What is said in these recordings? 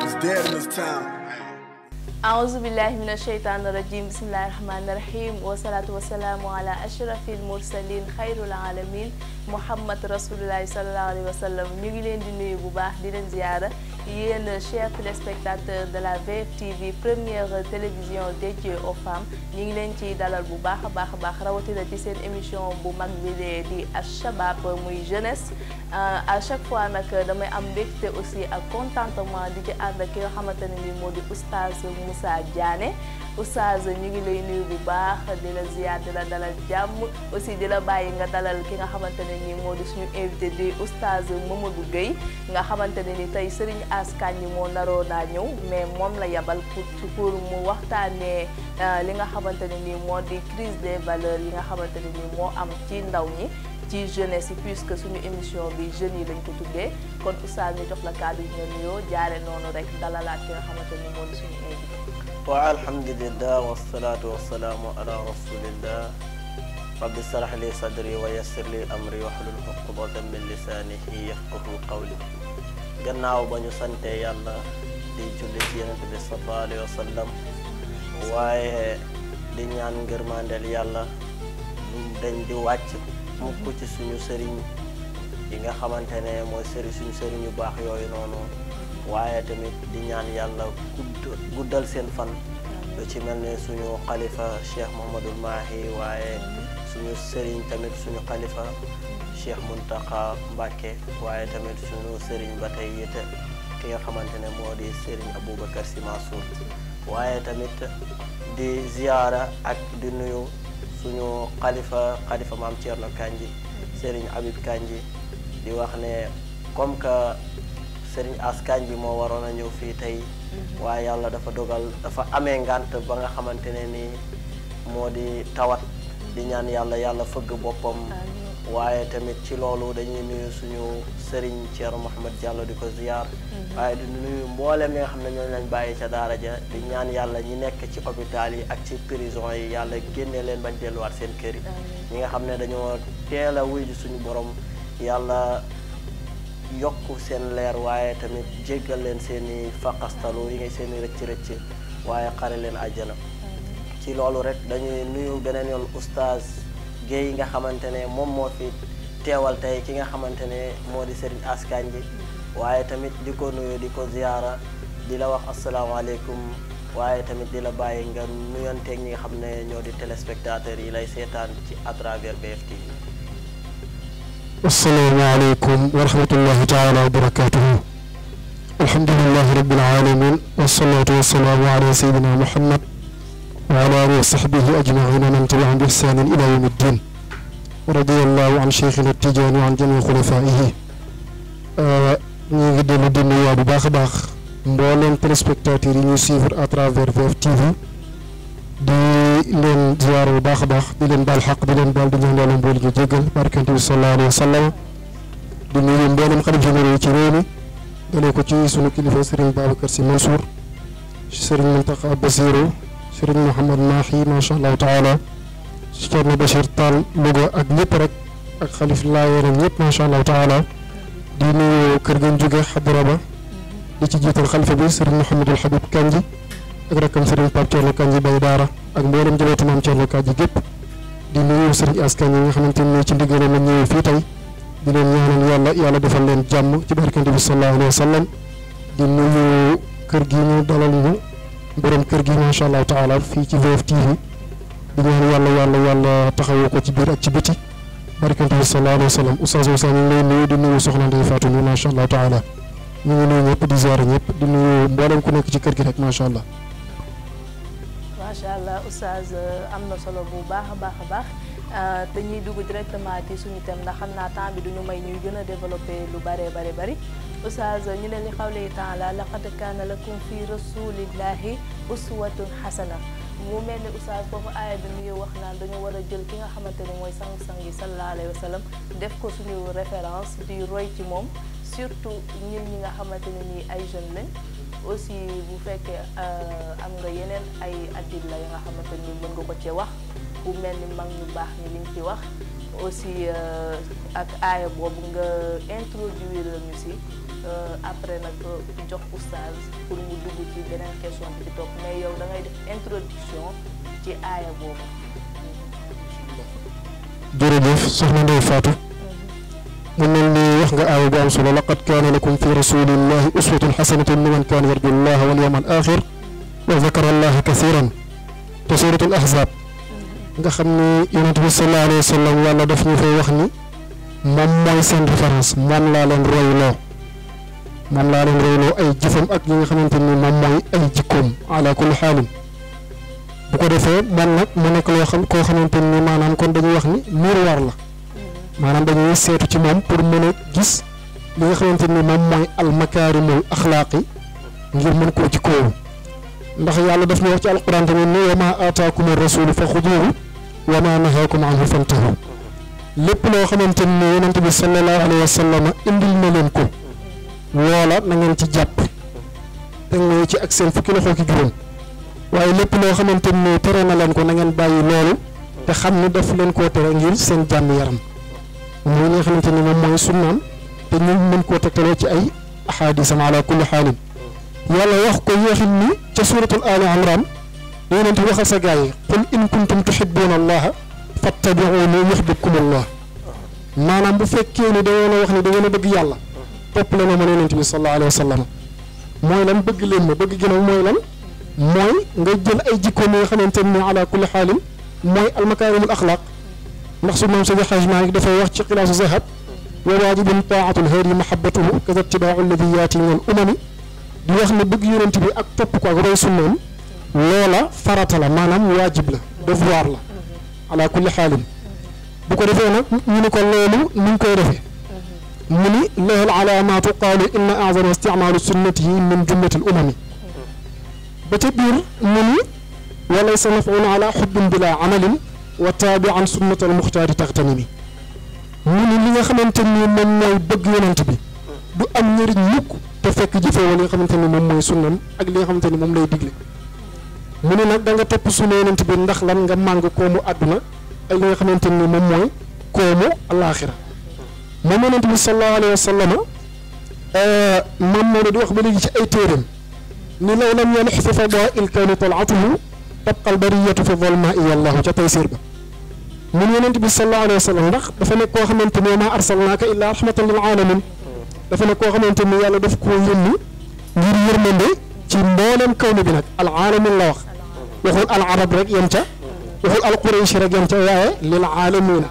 It's dead in this town. أعوذ بالله من الشيطان الرجيم بسم الله الرحمن الرحيم والصلاة والسلام على أشرف المرسلين خير العالمين محمد رسول الله صلى الله عليه وسلم ñu ngi leen di nuyu bu baax di leen ziyaara yéen chers téléspectateurs de la VFtv première télévision dédiée aux femmes ñu ngi leen ci dalal bu baax a baax rawatina ci seen émission bu mag bi di Shabab muy jeunesse à chaque fois nag damay am mbégte aussi ak contentement di ci ànd ak ki nga xamante ne ni moo di oustaz Moussa Diané oustaz ñu ngi lay nuyu bu baax di la ziyaar di la dalal jàmm aussi di la bàyyi nga dalal ki nga xamante ne ni moo di suñu invité di oustaz Mamadou Gueye nga xamante ne ni tey Serigne Ass Kandji moo naroo naa ñëw mais moom la yabal pour mu waxtaanee li nga xamante ne ni moo di crise des valeurs yi nga xamante ne ni moo am ci ndaw ñi ci jeunesse yi puisque suñu émission bi jeunes yi lañ ko tuddee kon oustaz ñu jox la kàddu yi nga nuyoo jaare noonu rek dalalaat ki nga xamante ni moo di suñu invité. wa alhamdulillah wasalaatu wasalaamu ala rasulillah rabbi sarax li sadri wa yassir li amri wahlul uqdatan min lisaanihi yafqahu qawli gannaaw ba ñu sante yàlla di julli ci yonent bi sallallahu alayhi wa sallam waaye di ñaan ngërmandeel yàlla dañ di wàcc mukk ci suñu sëriñ yi nga xamante ne mooy suñu sëriñ yu baax yooyu noonu waaye tamit di ñaan yàlla guddal seen fan lu ci mel ne suñu xalifa Cheikh Mouhamadoul Mahi waaye suñu sëriñ tamit suñu xalifa Cheikh Mountakha Mbacké waaye tamit suñu sëriñ ba tey it ki nga xamante ne moo di sëriñ Aboubacar Sy Mansour waaye tamit di ziyaara ak di nuyu suñu xalifa maam Thierno Kandji Serigne Habib Kandji di wax ne comme que Serigne Ass Kandji moo waroon a ñëw fii tey waaye yàlla dafa dogal dafa amee ngant ba nga xamante ne ni moo di tawat di ñaan yàlla fëgg boppam waaye tamit ci loolu dañuy nuyu suñu Serigne Thierno Mohamed Diallo di ko ziyaar waaye di nuyu mboolem ñi nga xam ne ñooñu lañ bàyyi ca daara ja di ñaan yàlla ñi nekk ci hôpital yi ak ci prison yi yàlla génne leen bañ delluwaat seen kër yi ñi nga xam ne dañoo teel a wuy ji suñu borom yàlla yokk seen leer waaye tamit jéggal leen seen i faqastalu yi ngay seen i rëcc waaye xare leen àjjana ci loolu rek dañuy nuyu beneen yoon oustaz Gueye nga xamante ne moom moo fi teewal tey ki nga xamante ne moo di Serigne Ass Kandji waaye tamit di ko nuyu di ko ziyaara di la wax asalaamaaleykum waaye tamit di la bàyyi nga nuyanteeg ñi nga xam ne ñoo di téléspectateurs yi lay seetaan ci à travers BFtv. asalaamaaleykum wa rahmatullahi taala wa barakatuhu alhamdulilahi rabbil alamin wasalaatu wasalaamu ala sayidina muhammad wa ala alihi wa sahbihi ajmaina man tabi'ahum bi ihsanin ila yawmi ddin wa radiyallahu an cheikhina Tijaani wa an jami xulafaihi ñu ngi dellu di nuyu bu baax a baax mbooleem téléspectateurs yi ñuy suivre à travers VFtv di leen ziyaara bu baax a baax di leen baal xaq di leen baal di ñaan yàlla mboolu ñu jéggal barkante bi sallallahu alayhi wa sallam di nuyu mbooleem xalif généraux yi ci réew mi dalee ko ci sunu kilifa Serigne Babacar Sy Mansour Serigne Mountakha Bassirou Serigne Mouhamad Mahi macha allahu taala Thierno Bachir Tall Louga ak ñëpp rek ak xalif laayeenam ñëpp macha allahu taala di nuyu kër gën jóge xadara ba di ci jiital xalifa bi Serigne Mouhamadul Habib Kandji ak rakkam Serigne Pape Thierno Kandji bay daara ak mboolem njabootu maam Thierno Kandji gépp di nuyu Serigne Ass Kandji nga xamante ni ci ndigalam la ñëwee fii tey di leen ñaanal yàlla defal leen jàmm ci barkante bi sallallahu alayhi wa sallam di nuyu kër gi ñu dalal ñu borom kër gi macha allah taala fii ci VFtv di ñaan yàlla taxawoo ko ci biir ak ci biti barkante bi sallallahu alayhi wa sallam oustaz Moussa ñu ngi lay nuyu di nuyu soxna Ndeye Fatou mi macha allah taala ñu ngi nuyu ñëpp di ziare ñëpp di nuyu mboolem ku nekk ci kër gi rek macha allah. macha allah oustaz am na solo bu baax a baax dañuy dugg directement ci suñu thème ndax xam naa temps bi duñu may ñuy gën a développé lu bari oustaz ñu ne li xawle taala laqad kaana lakum fi rasulillahi uswatun hasana mu mel ni oustaz foofu aaya bi mu ngi wax naan dañu war a jël ki nga xamante ne mooy sang-sang yi sallallahu alayhi wa sallam def ko suñu référence di roy ci moom surtout ñun ñi nga xamante ne nii ay jeunes lañ aussi bu fekkee am nga yeneen ay adil la ya nga xamante ni mën nga ko ci wax bu mel ni mag ñu baax ñi liñ ci wax aussi ak aaya boobu nga introduire ñu si après nag jox oustaz pour mu dugg ci beneen question bi ci topp mais yow da ngay def introduction ci aaya boobu. jërëjëf soxna Ndeye Fatou mu mel ni wax nga aaya bu am solo laqad kaana lakum fi rasulillahi uswatun xasanatun liman kaana yarju llaha wal yawmal axir wa zakara allaha kathiran te suratul ahzab nga xam ni yonent bi sallallahu alayhi wa sallam yàlla daf ñu fay wax ni moom mooy seen référence moom laa leen royloo ay jëfam ak yi nga xamante ni moom mooy ay jikkoom ala kulli xaalin bu ko defee man nag mu nekk loo xam koo xamante ni maanaam kon dañuy wax ni miroir la maanaam dañuy seetu ci moom pour mën a gis li nga xamante ni moom mooy almakaarimul axlaaqi ngir mën koo jikkoowu ndax yàlla daf ñu wax ci alquran tamit ni wa maa aataakum rasulu fa xuduuhu wa maa nahaakum anhu fantahu lépp loo xamante ni yonent bi sallallahu alayhi wa sallam indil na leen ko loola na ngeen ci jàpp te nga ci ak seen fukki loxo ki juróom waaye lépp loo xamante ni tere na leen ko na ngeen bàyyi loolu te xam ni daf leen koo tere ngir seen jàmm yaram mooy li nga xamante ni moom mooy sunnaam te ñu mën koo tegtaloo ci ay ahadisam ala kulli xaalin yàlla wax ko yéexit ni ca suratul ali imran yonent bi waxal sa gaa yi qul in kuntum tuhibbuna allaha fattabi'uni yuhbibkum allah maanaam bu fekkee ni da ngeen a wax ni da ngeen a bëgg yàlla topp leen ma yonent bi sallallahu alayhi wa sallam mooy lan bëgg leen ma bëgg gën a mooy lan mooy nga jël ay jikkoom yi nga xamante ni ala kulli xaalin mooy almakaarimul axlaaq ndax su moom Seydi Hajji Maalik dafay wax ci xilaasu zahab wa waajibun taatul haadi mahabbatuhu kaza ittibaau alladi yaati min al umami di wax ne bëgg yonent bi ak topp ko ak roy sunnoom loola farata la maanaam waajib la devoir la ala kulli xaalin bu ko defee nag ñu ni ko loolu ni ñu koy defee mu ni lahal alaamaatu qaalu inna a'zama isticmaalu sunnatihi min jumlati al umami ba ca biir mu ni walaysa naf'un ala xubbin bila amalin wa taabi'an sunnata al muxtaari taxtanimi mu ni li nga xamante ni moom mooy bëgg yonent bi du am njëriñ mukk te fekk jëfee wala li nga xamante ni moom mooy sunnam ak li nga xamante ni moom lay digle mu ni nag da nga topp sunna yonent bi ndax lan nga màng koomu àdduna ak li nga xamante ni moom mooy koomu alaaxira moom yonent bi sallallahu alayhi wa sallam moom moo di wax ba léegi ci ay téeréem ni law lam yanix fi fadaa'il kawni talaatuhu tabqa albariyatu fi zalmaa'i yallahu ca Taysiir ba mun yonent bi sallallahu alayhi wa sallam ndax dafa nekk koo xamante ni maa arsalnaaka illaa rahmatan lil aalamin dafa nekk koo xamante ni yàlla daf koo yónni ngir yërmande ci mboolem kawni bi nag al aalamin la wax waxul al arab rek yem ca waxul al quraysh rek yem ca waaye lil aalamiina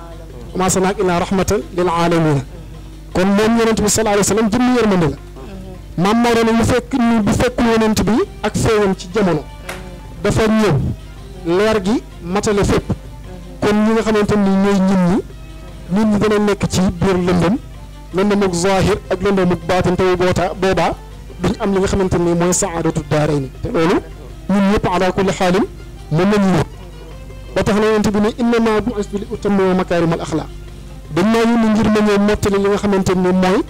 maa arsalnaaka illaa rahmatan lil aalamiina kon moom yonent bi sallallahu alayhi wa sallam jëmmi yërmande la maam Maodo ne bu fekkul yonent bi ak feeñam ci jamono dafa ñëw leer gi matale fépp kon ñi nga xamante ni ñooy nit ñi dana nekk ci biir lëndëmuk zahir ak lëndëmuk baatin te boobaa duñ am li nga xamante ni mooy saadatu daarayni te loolu ñun ñëpp ala kulli xaalin moom la ñuy wut ba tax na yonent bi ne innamaa bu'istu li utammima makaarimal axlaaq dañ maa yónni ngir ma ñëw mottali li nga xamante ni mooy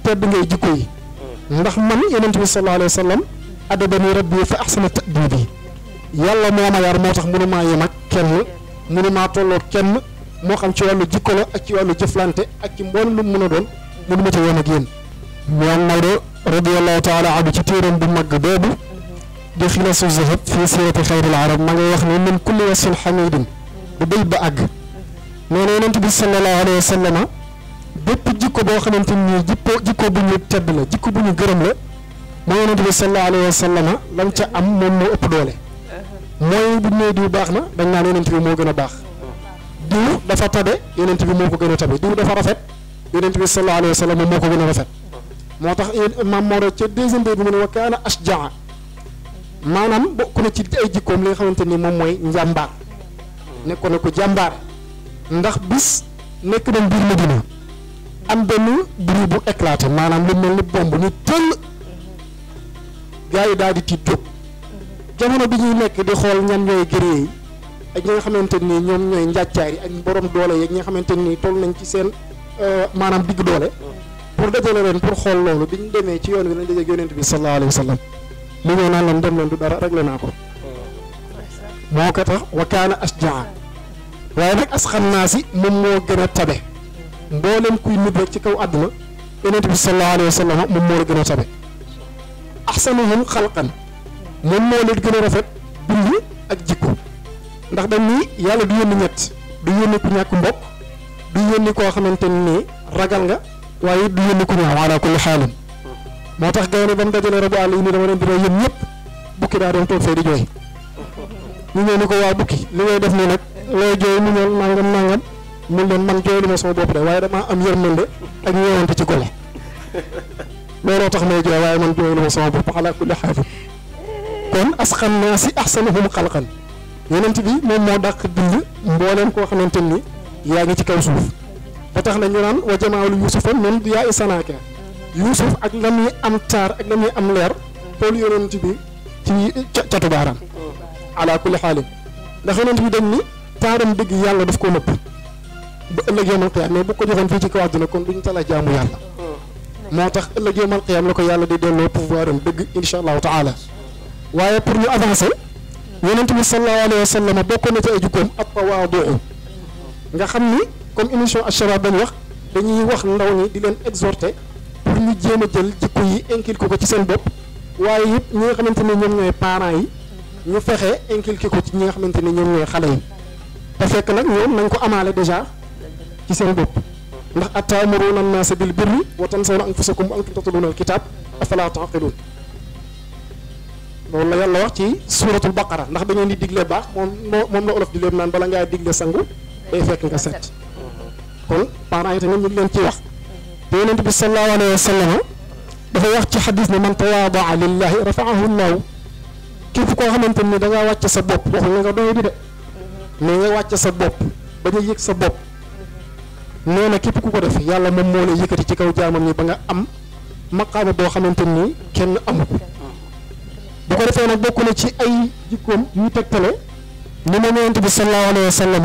tedd ngay jikko yi ndax man yonent bi sallallahu alayhi wa sallam adabani rabbi fa ahsana ta'dibi yàlla moo ma yar moo tax mënu maa yem ak kenn mënu maa tolloo kenn moo xam ci wàllu jikko la ak ci wàllu jëflante ak ci mboolem lu mu mën a doon mënu ma ca yem ak yéen. moom Maodo radiyallahu taala anhu ci téeram bu mag boobu di xilaasu zahab fii siirati xayril arab ma ngay wax ne min kulli wasfin xamidin bu béy ba àgg nee na yonent bi sallallahu alayhi wa sallam bépp jikko boo xamante ni jikko bu ñu tedd la jikko bu ñu gërëm la moo yonent bi sallallahu alayhi wa sallam lam ca am moom moo ëpp doole mooy bu ñu nee diw baax na dañ naan yonent bi moo gën a baax diw dafa tabe yonent bi moo ko gën a tabe diw dafa rafet yonent bi sallallahu alayhi wa sallam moo ko gën a rafet moo tax maam Maodo ca deuxième bi mu ne wa kaana ashjaa maanaam bokk na ci ay jikkoom li nga xamante ni moom mooy njàmbaar nekkoon na ko jàmbaar ndax bis nekk na biir Medina am benn bruit bu éclaté maanaam lu mel ni bomb ni tëll gars yi daal di tiit jóg jamono bi ñuy nekk di xool ñan ñooy gëree yi ak ñi nga xamante ni ñoom ñooy njàccaar yi ak borom doole yeeg ñi nga xamante ni toll nañ ci seen maanaam digg doole pour dajale leen pour xool loolu bi ñu demee ci yoon wi lañ dajeeg yonent bi sallallahu alayhi wa sallam li ñëw naan leen dem leen du dara réglé naa ko moo ko tax wa kaana ashjaa waaye nag asxan naa si moom moo gën a tabe mboolem kuy nit rek ci kaw àdduna yonent bi sallallahu alayhi wa sallam moom moo la gën a tabe ahsanuhum xalqan moom moo leen gën a rafet bind ak jikko ndax dañ ni yàlla du yónni ñett du yónni ku ñàkk mbokk du yónni koo xamante ni ragal nga waaye du yónni ku ñaaw ala kulli xaalin moo tax gaynde ba mu dajale rabu àll yi ni dama leen di rey yéen ñëpp bukki daa doon toog fee di jooy ñu ñëw ni ko waa bukki li ngay def nii nag looy jooy mu ñëw nangam mun leen man jooy li ma sama bopp de waaye damaa am yërmande ak ñeewante ci golo looloo tax may jooy waaye man jooy li ma sama bopp ala kulli xaalin kon asxan naa si ahsanuhum xalqan yonent bi moom moo dàq bind mbooleem koo xamante ni yaa ngi ci kaw suuf ba tax na ñu naan wa jamaalu yusufa min yaa i sanaaka yusuf ak la muy am taar ak la muy am leer toolu yonent bi ci catu baaraam ala kulli xaalin ndax yonent bi dañ ni taaram dëgg yàlla daf ko nëpp ba ëllëg yawmal qiyaam mais bu ko joxoon fii ci kaw àdduna kon duñu tala jaamu yàlla moo tax ëllëg yawmal qiyaam la ko yàlla di delloo pouvoir am dëgg insha allahu taala waaye pour ñu avancer yonent bi sallallahu alayhi wa sallam bokk na ci ay jikkoom at tawaadu nga xam ni comme émission Ashabab dañ wax dañuy wax ndaw ñi di leen exhorter pour ñu jéem a jël jikko yi inculquer ko ci seen bopp waaye it ñi nga xamante ni ñoom ñooy parents yi ñu fexe inculquer ko ci ñi nga xamante ni ñoom ñooy xale yi te fekk nag ñoom nañ ko amaale déjà ci seen bopp ndax ataamuruuna an-naasa bil birri wa tansawna anfusakum wa antum tatluuna al-kitaab afalaa ta'qiluun loolu la yàlla wax ci suuratul baqara ndax da ngeen di digle baax moom la olof di léeb naan bala ngaa digle sangu day fekk nga set kon parents yi tamit ñu ngi leen ciy wax te yonent bi sallallahu alayhi wa sallam dafa wax ci xadis ne man tawaadaa lillahi rafaahu llahu képp koo xamante ni da ngaa wàcc sa bopp waxul nga doy di de mais nga wàcc sa bopp bañ a yëg sa bopp nee na képp ku ko def yàlla moom moo lay yëkkati ci kaw jaamam ñi ba nga am maqaama boo xamante ni kenn amu ko bu ko defee nag bokk na ci ay jikkoom yu tegtale ni ma yonent bi sallallahu alayhi wa sallam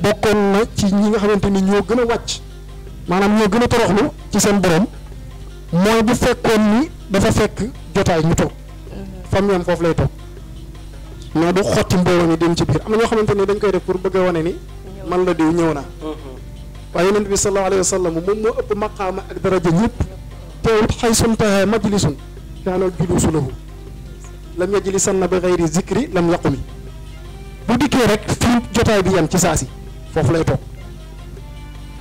bokkoon na ci ñi nga xamante ni ñoo gën a wàcc maanaam ñoo gën a toroxlu ci seen borom mooy bu fekkoon ni dafa fekk jotaay ñu toog fam yam foofu lay toog mais du xotti mbooloo mi dem ci biir am na ñoo xamante ni dañ koy def pour bëgg a wane ni man la diw ñëw naa waaye yonent bi sallallahu alayhi wa sallam moom moo ëpp maqaama ak daraja ñëpp teewut xay suntaha majlisun kaana juluusu lahu lam yajlisanna bi ghayri zikri lam yaqumi bu dikkee rek fii jotaay bi yem ci saa si foofu lay toog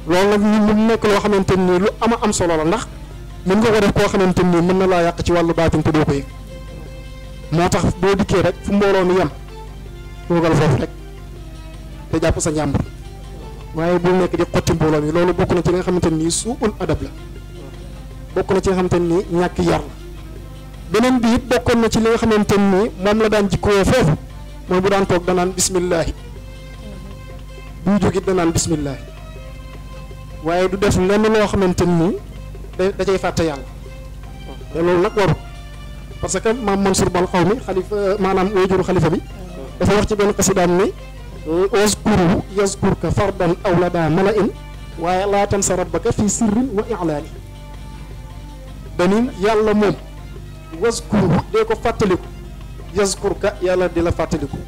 loolu nag ñun mu nekk loo xamante ni lu ama am solo la ndax mën nga ko def koo xamante ni mën na laa yàq ci wàllu baatin te doo ko yëg moo tax boo dikkee rek fu mbooloo mi yem toogal foofu rek te jàpp sa njàmbur waaye bul nekk di xotti mbooloo mi loolu bokk na ci li nga xamante ni suul adab la bokk na ci nga xamante ni ñàkk yar la beneen bi it bokkoon na ci li nga xamante ni moom la daan jikkoo foofu mooy bu daan toog danaan bismillaahi buy jógit danaan bismillaahi waaye du def lenn loo xamante ni da cay fàtte yàlla te loolu nag waru parce que maam Mansour bal xaw mi xalifa maanaam waajuru xalifa bi dafa wax ci benn xasidaam ni waskuru yazkurka fardan aw lada mala'in waaye laa tansa rabbaka fi sirrin wa i'laani danin yàlla moom waskuru dee ko fàttaliku yazkurka yàlla di la fàttaliku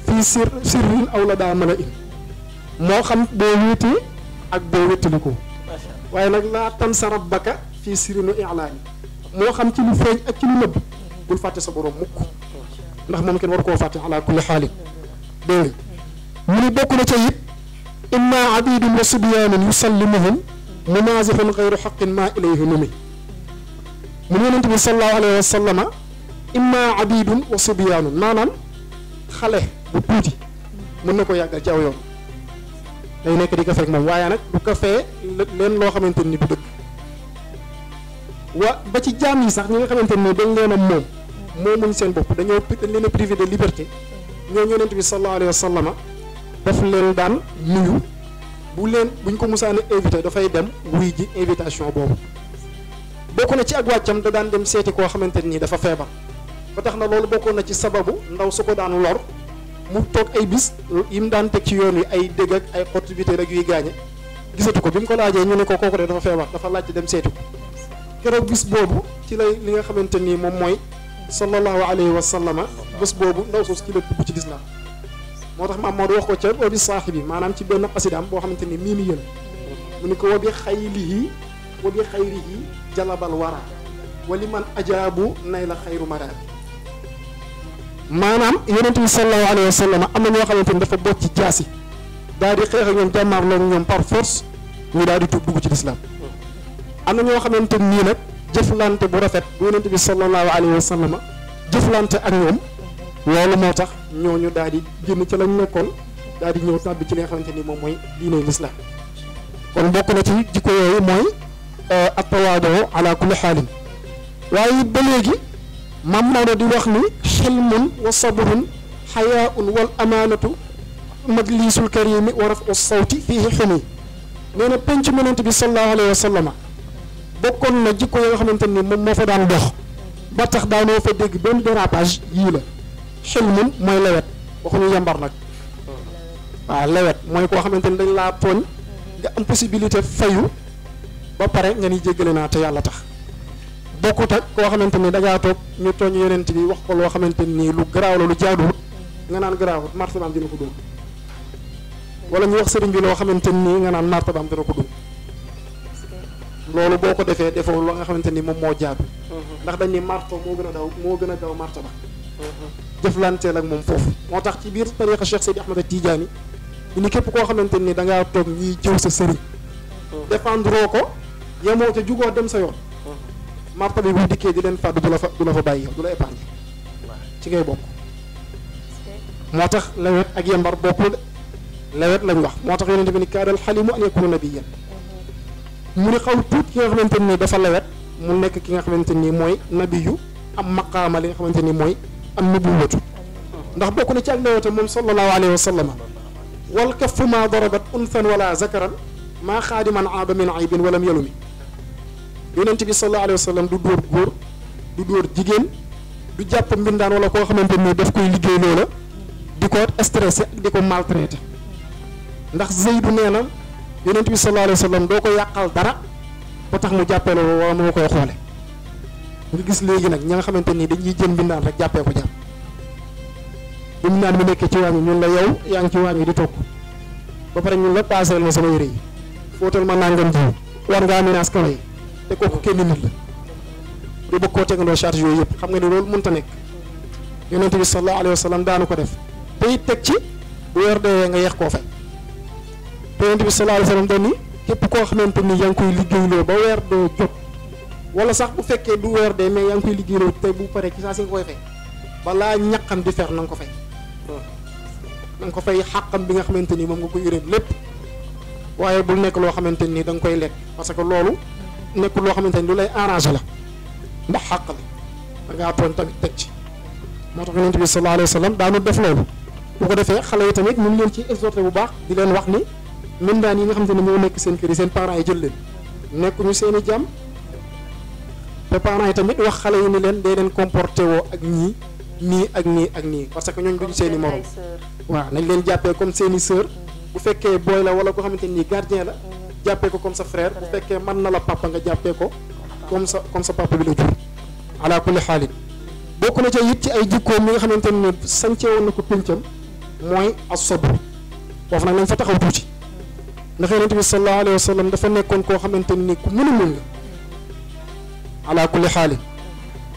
fii sirrin aw lada mala'in moo xam boo wéetee ak boo wéttalikoo waaye nag laa tansa rabbaka fii sirrin wa i'laani moo xam ci lu feeñ ak ci lu nëbb bul fàtte sa borom mukk ndax moom kenn war koo fàtte ala kulli xaalin dégg nga mu ni bokk na ca it imma abidun wa subyaanun yusallimuhum munaazihun xayru xaqin ma ilayhi numi mu ne yonent bi sallallahu alayhi wa sallama imma abidun wa subyaanun maanaam xale bu tuuti mën na ko yàggal ci aw yoon day nekk di ko fekk moom waaye nag du ko fee leen loo xamante ni du dëgg wa ba ci jaam yi sax ñi nga xamante ni dañ leen a moomuñ seen bopp dañ leen a privé de liberté ñoo yonent bi sallallahu alayhi wa sallama daf leen daan nuyu buñ ko musaane invité dafay dem wuy ji invitation boobu bokk na ci ak wàccam da daan dem seeti koo xamante nii dafa feebar ba tax na loolu bokkoon na ci sababu ndaw su ko daan lor mu toog ay bis yi mu daan teg ci yoon wi ay dégg ak ay xottivité rek yuy gaañe gisatu ko bi mu ko laajee ñu ne ko kooku de dafa feebar dafa laaj dem seeti ko keroog bis boobu ci lay li nga xamante nii moom mooy sallallahu alayhi wa sallama bés boobu ndaw soosu ci la dugg ci lislaam moo tax maam Maodo wax ko ca wa bi saaxibi maanaam ci benn xasidaam boo xamante ni mii mi yéen mu ni ko wa bi xayrihi jalabal wara wali man ajaabu nay la xayru maraad maanaam yonent bi sallallahu alayhi wa sallam am na ñoo xamante ni dafa bokk ci jaasi daal di xeex ak ñoom jàmmaarloo ak ñoom par force ñu daal di tuub dugg ci lislaam am na ñoo xamante nii nag jëflante bu rafet bu yonent bi sallallahu alayhi wa sallam jëflante ak ñoom loolu moo tax ñooñu daal di génn ci lañ nekkoon daal di ñëw tàbbi ci li nga xamante ni moom mooy diine lislaam kon bokk na ci jikko yooyu mooy at-tawaadu ala kulli xaalin waaye ba léegi maam Maodo di wax ni xilmun wa sabrun xayaaun wal amaanatu majlisul karimi wa rafu sawti fiihi xumi nee na penc yonent bi sallallahu alayhi wa sallama bokkoon na jikko yoo xamante ni moom moo fa daan dox ba tax daanoo fa dégg benn dérapage yii la xilmun mooy lewet waxuñu yambar nag waaw lewet mooy koo xamante ni dañ laa tooñ nga am possibilité fayu ba pare nga ni jéggale naa te yàlla tax bokkut ak koo xamante ni dangaa toog ñu tooñ yonent bi wax ko loo xamante ni lu garaaw la lu jaaduwut nga naan garaawut martabaam dina ko dóor wala ñu wax sëriñ bi loo xamante nii nga naan martabaam dina ko dóor loolu boo ko defee defoo la nga xamante ni moom moo jaadu ndax dañ ni marto moo gën a daw martaba jëflanteel ak moom foofu moo tax ci biir tariqa Cheikh Seydi Ahmad Tidiane ni képp koo xamante ni dangaa toog ñuy jëw sa sëriñ défendre ko yemoo ca jugoo dem sa yoon martaba bi bu dikkee di leen fàddu du la fa bàyyi yow du la épargne ci ngay bokk moo tax lewet ak yembar bokkul de lewet lañ wax moo tax yonente bi ni kaadal xalimu an yakuna nabiyyan mu ni xaw tuut ki nga xamante ni dafa lewet mu nekk ki nga xamante ni mooy nabiyu am maqaama li nga xamante ni mooy an nubuwatu ndax bokk na ci ak lewete moom sallallahu alayhi wa sallam wal kaffu ma darabat unsan wala zakaran maa xaadiman aaba min aybin walam yalumi yonente bi sallallahu alayhi wa sallam du dóor góor du dóor jigéen du jàpp mbindaan wala koo xamante ni daf koy liggéey loola di ko stressé ak di ko maltraité ndax Zeydu nee na yonent bi sallallahu alayhi wa sallam doo ko yàqal dara ba tax mu jàppee loolu wala moo koy xoole nga gis léegi nag ña nga xamante ni dañuy jël mbindaan rek jàppee ko jàpp bu mbindaan mi nekkee ci waañ ñun la yow yaa ngi ci waañ di togg ba pare ñun la paaseel ma sama yére yi fóotal ma nangam jiw war ngaa minaas kaw yi te kooku kenn nit la du bëgg koo tegandoo charge yooyu yëpp xam nga ni loolu mënta nekk yonent bi sallallahu alayhi wa sallam daanu ko def te it teg ci bu weer dee nga yeex koo fay te yonent bi sallallahu alayhi wa sallam dañ ni képp koo xamante ni yaa ngi koy liggéeyloo ba weer dee jot wala sax bu fekkee du weer dee mais yaa ngi koy liggéeyloo te bu paree ci saa si nga koy fay balaa ñaqam di fer na nga ko fay na nga ko fay xàqam bi nga xamante ni moom nga koy yërëm lépp waaye bul nekk loo xamante ni da nga koy lekk parce que loolu nekkul loo xamante ni lu lay arrangé la ndax xàq la da ngaa tooñ tamit teg ci moo tax yonent bi sallallahu alayhi wa sallam daanu def loolu bu ko defee xale yi tamit ñu ngi leen ci exhorté bu baax di leen wax ni mbindaan yi nga xamante ni ñoo nekk seen kër yi seen parents yi jël leen nekkuñu seen i jàmm te parents yi tamit wax xale yi ni leen day leen comporté woo ak ñii nii ak nii ak nii parce que ñooñu duñu seen i morom waaw nañ leen jàppee comme seen i sœur bu fekkee booy la wala koo xamante ni gardien la jàppee ko comme sa frère bu fekkee mën na la papa nga jàppee ko comme sa papa bi la jur ala kulli xaalin bokk na ca it ci ay jikkoom mi nga xamante ni sañce woon na ko péncam mooy as-sabr foofu nag nañ fa taxaw tuuti ndax yonent bi sallallahu alayhi wa sallam dafa nekkoon koo xamante ni ku mën a muñ la ala kulli xaalin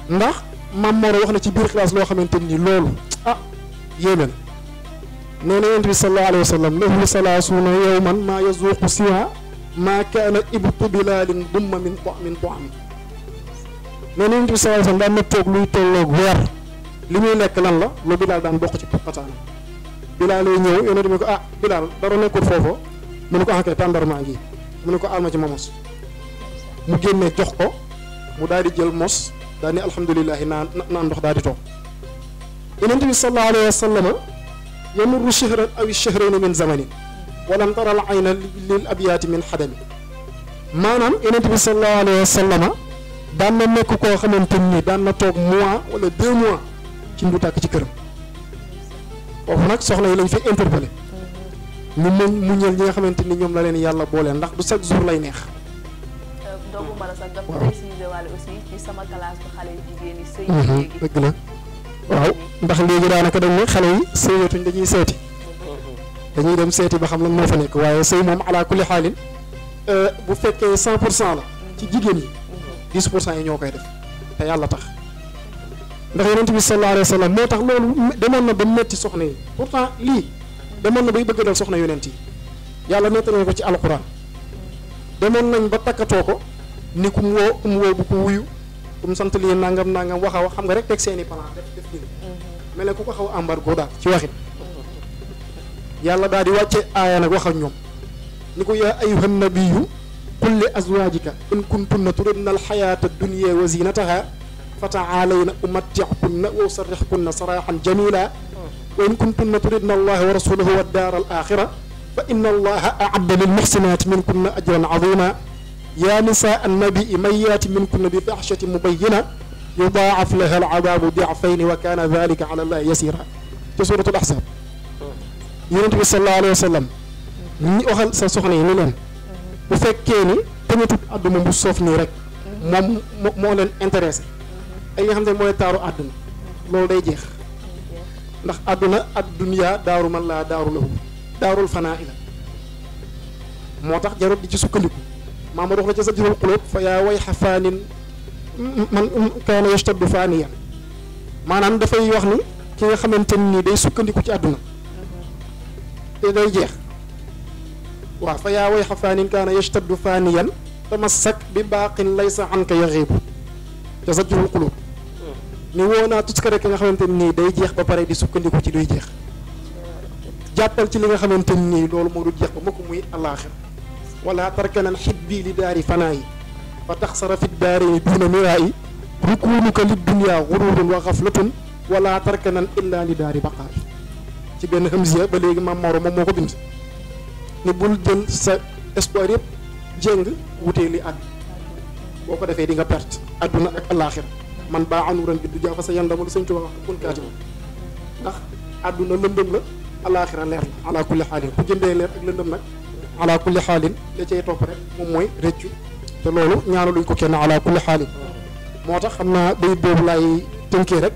ndax Maam Mor wax na ci biir classe loo xamante ni loolu yéeme na nee na yonent bi sallallahu alayhi wa sallam lahu salaasuuna yawman maa yazuuqu siwa maa kaana ibtu bilaalin dumma min ta'min ta'am nee na yonent bi sallallahu alayhi wa sallam daan na toog luy tolloog weer li muy lekk lan la lu Bilaal daan bokk ci pataana Bilaal lay ñëw yonent bi ko Bilaal dara nekkul foofu mu ne ko kay tàndarmaa ngi mu ne ko alma ci ma mos mu génne jox ko mu daal di jël mos daal ni alhamdulilahi naan ndox daal di toog yonent bi sallallahu alayhi wa sallam yamurru shahran aw shahrayni min zamanin walam tara al ayna lil abyaati min xadami maanaam yonent bi sallallahu alayhi wa sallam daan na nekk koo xamante ni daan na toog mois wala 2 mois ci ndu tàkk ci këram foofu nag soxna yi lañ fi interpellé ñu muñal ñi nga xamante ni ñoom la leen yàlla boole ndax du chaque jour lay neex. doogu mara sax dafa préciser wàlle aussi ci sama classe bu xale yu jigéen yi sëy léegi dëgg la waaw ndax léegi daanaka dañ ne xale yi sëyatuñ dañuy seeti dañuy dem seeti ba xam lan moo fa nekk waaye sëy moom ala kulli xaalin bu fekkee 100% la ci jigéen yi 10% yi ñoo koy def te yàlla tax ndax yonent bi sallallahu alayhi wa sallam moo tax loolu demoon na ba metti soxna yi pourtant lii demoon na bay bëgg dal soxna yonent yi yàlla nettali na ko ci alquran demoon nañ ba takkatoo ko ni ku mu woo bu ko wuyu ku mu sant lii nangam wax a wax xam nga rek teg seeni plan def lii mel ne ku ko xaw embargo daal ci waxin yàlla daal di wàcce aaya nag wax ak ñoom ni ko yaa ayyuhan nabiyyu qul li azwaajika in kuntunna turidna alxayaata dunya wa zinataha fa taalayna umatti'kunna wa usarrihkunna sarahan jamila wa in kuntunna turidna allaha wa rasulahu wa daara al axira fa inna allaha a'adda lil muhsinaati minkunna ajran azima yaa nisaa annabii man yaati minkunna bi fahshatin mubayyina yudaa'af laha al-'adaabu di'fayni wa kaana dhaalika 'ala llaahi yasiira ci suuratul ahzaab yonent bi sallallahu alayhi wa sallam ñi waxal sa soxna yi ni leen bu fekkee ni tamit àdduna bu soof nii rek moom moo leen intéressé ay nga xam ne mooy taaru àdduna loolu day jeex ndax àdduna ad dunya daaru man laa daaru lahu daarul fanaa ila moo tax jarut di ci sukkandiku maama dox la ca Zajrul Quluub fa yaa wayha faanin man kaana yashtaddu faaniyan maanaam dafay wax ni ki nga xamante ni day sukkandiku ci àdduna te day jeex waaw fa yaa wayha faanin kaana yashtaddu faaniyan tamassak bi baaqin laysa anka yaxiibu ca Zajrul Quluub ni woo naa tuskare ki nga xamante nii day jeex ba pare di sukkandiku ci luy jeex jàppal ci li nga xamante nii loolu moo dul jeex ba mukk muy alaaxir wala tarkanan xibbi li daari fanaayi fa taxsara fi daarayni duuna miraayi rukuunuka li dunya gururun wa xaflatun wala tarkanan illa li daari baqaayi ci benn hamziya ba léegi maam Maodo moom moo ko bind ni bul jël sa espoir yëpp jéng wutee li àdd boo ko defee di nga perte adduna ak alaaxira man baa anuran bi du jaa fa sa yandama lu sëñ Tuubaa wax kun kaatima ndax adduna lëndëm la alaaxira leer la ala kulli xaalin ku jëndee leer ak lëndëm nag ala kulli xaalin la cay topp rek moom mooy rëccu te loolu ñaanaluñ ko kenn ala kulli xaalin moo tax xam naa bayit boobu laay tënkee rek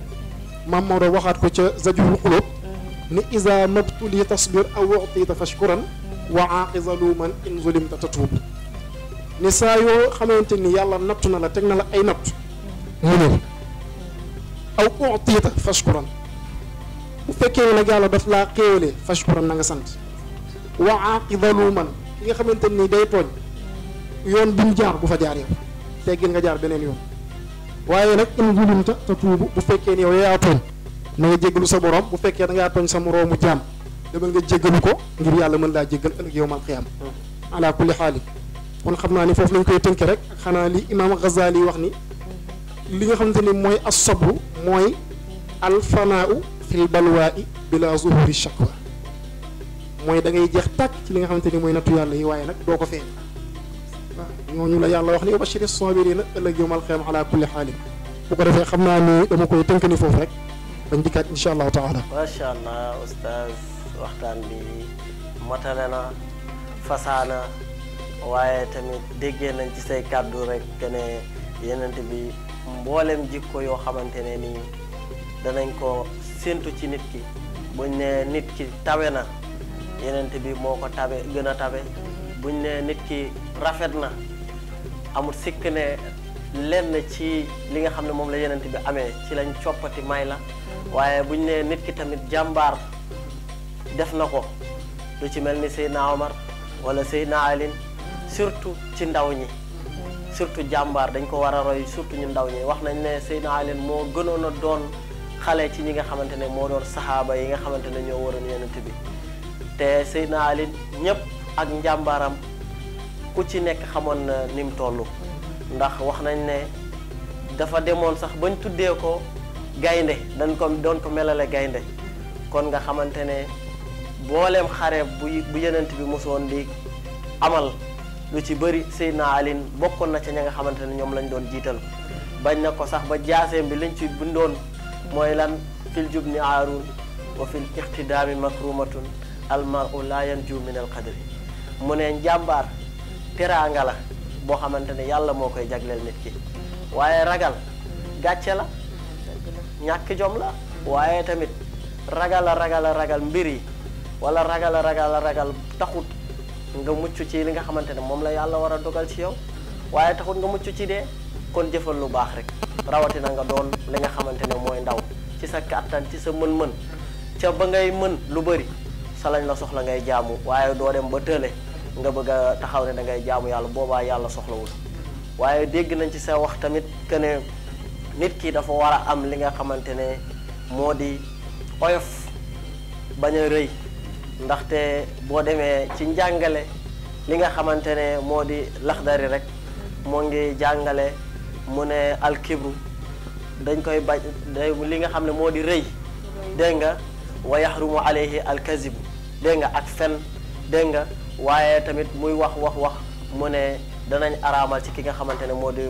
maam Maodo waxaat ko ca Zajrul Quluub ni isa mabtuli tasbir aw u'tita fashkuran wa aaqizalu man in zulimta tatuub ni saa yoo xamante ni yàlla nattu na la teg na la ay natt muñal aw u'tita fashkuran bu fekkee nag yàlla daf laa xéewalee fashkuran na nga sant wa aaqizalu man ki nga xamante ni day tooñ yoon bi mu jaar bu fa jaar yow teggil nga jaar beneen yoon waaye nag in zulimta tatuubu bu fekkee ni yow yaa tooñ na nga jéggalu sa borom bu fekkee da ngaa tooñ sa moroomu jaam demal nga jéggalu ko ngir yàlla mën laa jéggal ëllëg yawmal qiyaama ala kulli xaali kon xam naa ni foofu lañ koy tënke rek ak xanaa li imaam Ghazali wax ni li nga xamante ni mooy as-sabru mooy alfanaau fil balwaa'i bila zuhuri shakwa mooy da ngay jeex tàkk ci li nga xamante ni mooy nattu yàlla yi waaye nag doo ko feeñ waaw ñooñu la yàlla wax ni wa bashiri saabiriina ëllëg yawmal qiyaama ala kulli xaali bu ko defee xam naa ni dama koy tënk ni foofu rek bañ dikkaat incha allahu taala. macha allah oustaz waxtaan bi matale na fasaana waaye tamit déggee nañ ci say kàddu rek ne yenent bi mboolem jikko yoo xamante ne nii danañ ko séentu ci nit ki buñ ne nit ki tawe na yenent bi moo ko tabe gën a tabe buñ ne nit ki rafet na amul sikk ne lenn ci li nga xam ne moom la yenent bi amee ci lañ coppati may la waaye buñ ne nit ki tamit jàmbaar def na ko lu ci mel ni Seydina Omar wala Seydina Alin surtout ci ndaw ñi surtout jàmbaar dañ ko war a roy surtout ñu ndaw ñi wax nañ ne Seydina Alin moo gënoon a doon xale ci ñi nga xamante ne moo doon saxaaba yi nga xamante ne ñoo waroon yenent bi te Seydina Alin ñëpp ak njàmbaaram ku ci nekk xamoon na ni mu toll ndax wax nañ ne dafa demoon sax bañ tuddee ko gaynde dañ ko doon ko melale gaynde kon nga xamante ne booleem xare bu yenent bi mosoon di amal lu ci bëri Seydina Alin bokkoon na ca ña nga xamante ne ñoom lañ doon jiital bañ na ko sax ba jaaseem bi liñ ci bindoon mooy lan fil jubni aarun wa fil ixtidaami makrumatun almaru la yanju min al qadri mu ne njàmbaar teraanga la boo xamante ne yàlla moo koy jagleel nit ki waaye ragal gàcce la ñàkk jom la waaye tamit ragal mbir yi wala ragal taxut nga mucc ci li nga xamante ne moom la yàlla war a dogal ci yow waaye taxut nga mucc ci dee kon jëfal lu baax rek rawatina nga doon li nga xamante ne mooy ndaw ci sa kàttan ci sa mën-mën ca ba ngay mën lu bëri sa lañ la soxla ngay jaamu waaye doo dem ba tële nga bëgg a taxaw ne da ngay jaamu yàlla boobaa yàlla soxlawul waaye dégg nañ ci sa wax tamit que ne nit ki dafa war a am li nga xamante ne moo di oyof bañ a rëy ndaxte boo demee ci njàngale li nga xamante ne moo di laxdari rek moo ngi jàngale mu ne alkibru dañ koy bañ li nga xam ne moo di rëy dégg nga wa yaxrumu alayhi alkazibu dégg nga ak fen dégg nga waaye tamit muy wax mu ne danañ araamal ci ki nga xamante ne moo di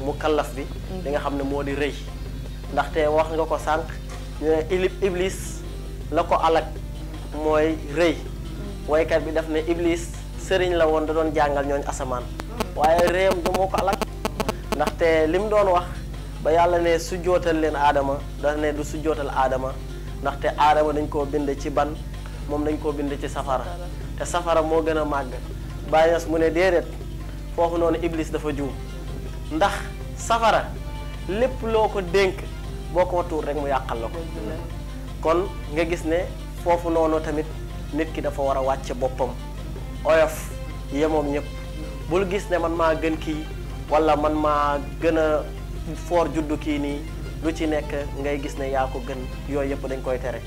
mukallaf bi li nga xam ne moo di rëy ndaxte wax nga ko sànq ñu ne iblis la ko alak mooy rëy waykat bi daf ne iblis sëriñ la woon da doon jàngal ñooñ asamaan waaye réyam du moo ko alak ndaxte li mu doon wax ba yàlla ne sujjootal leen aadama daf ne du sujjootal aadama ndaxte aadama dañ koo bind ci ban moom dañ koo bind ci safara te safara moo gën a màgg bàyyi mu ne déedéet foofu noonu iblis dafa juum ndax safara lépp loo ko dénk boo ko watuur rek mu yàqal la ko kon nga gis ne foofu noonu tamit nit ki dafa war a wàcce boppam oyof yemoom ñëpp bul gis ne man maa gën kii wala man maa gën a foor juddu kii nii lu ci nekk ngay gis ne yaa ko gën yooyu yëpp dañ koy tere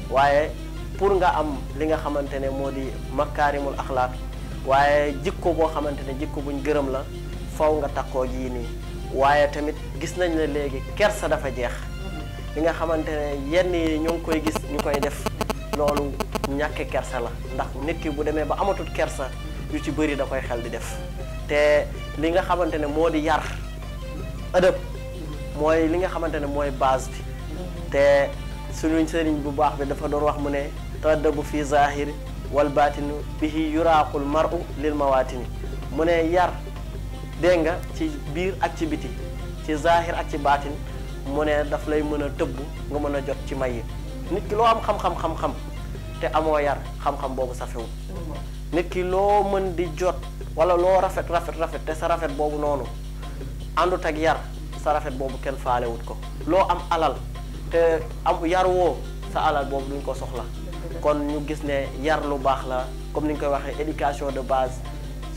waaye pour nga am li nga xamante ne moo di makaarimul axlaaq waaye jikko boo xamante ne jikko buñ gërëm la faw nga takkoo ji nii waaye tamit gis nañ ne léegi kersa dafa jeex li nga xamante ne yenn yi ñu ngi koy gis ñu koy def loolu ñàkke kersa la ndax nit ki bu demee ba amatul kersa yu ci bëri da koy xel di def te li nga xamante ne moo di yar ëdëb mooy li nga xamante ne mooy base bi te suñu sëriñ bu baax bi dafa doon wax mu ne taddabu fi zahir wal batinu bihi yuraaqul mar'u lil mawatini mu ne yar dégg nga ci biir ak ci biti ci zahir ak ci baatin mu ne daf lay mën a tëbb nga mën a jot ci may yi nit ki loo am xam-xam te amoo yar xam-xam boobu safewut nit ki loo mën di jot wala loo rafet te sa rafet boobu noonu àndut ak yar sa rafet boobu kenn faalewut ko loo am alal te am yar woo sa alal boobu duñ ko soxla kon ñu gis ne yar lu baax la comme ni ñu koy waxee éducation de base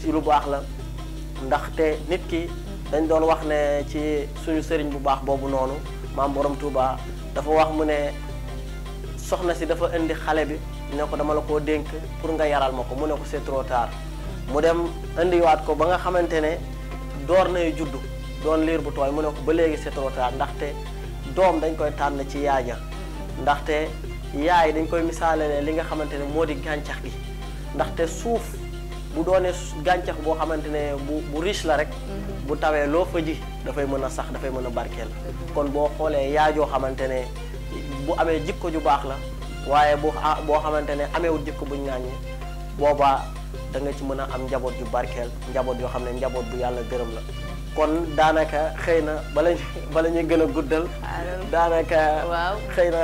si lu baax la ndaxte nit ki dañ doon wax ne ci suñu sëriñ bu baax boobu noonu maam borom Touba dafa wax mu ne soxna si dafa indi xale bi ne ko dama la koo dénk pour nga yaral ma ko mu ne ko c'est trop tard mu dem indiwaat ko ba nga xamante ne door nay juddu doon liir bu tooy mu ne ko ba léegi c'est trop tard ndaxte doom dañ koy tànn ci yaaja ndaxte yaay dañ koy misaale li nga xamante ne moo di gàncax gi ndaxte suuf bu doonee gàncax boo xamante ne bu riche la rek bu tawee loo fa ji dafay mën a sax dafay mën a barkeel kon boo xoolee yaajoo xamante ne bu amee jikko ju baax la waaye boo xamante ne ameewul jikko buñ ŋàññi boobaa da nga ci mën a am njaboot ju barkeel njaboot yoo xam ne njaboot bu yàlla gërëm la kon daanaka xëy na bala ñuy gën a guddal daanaka xëy na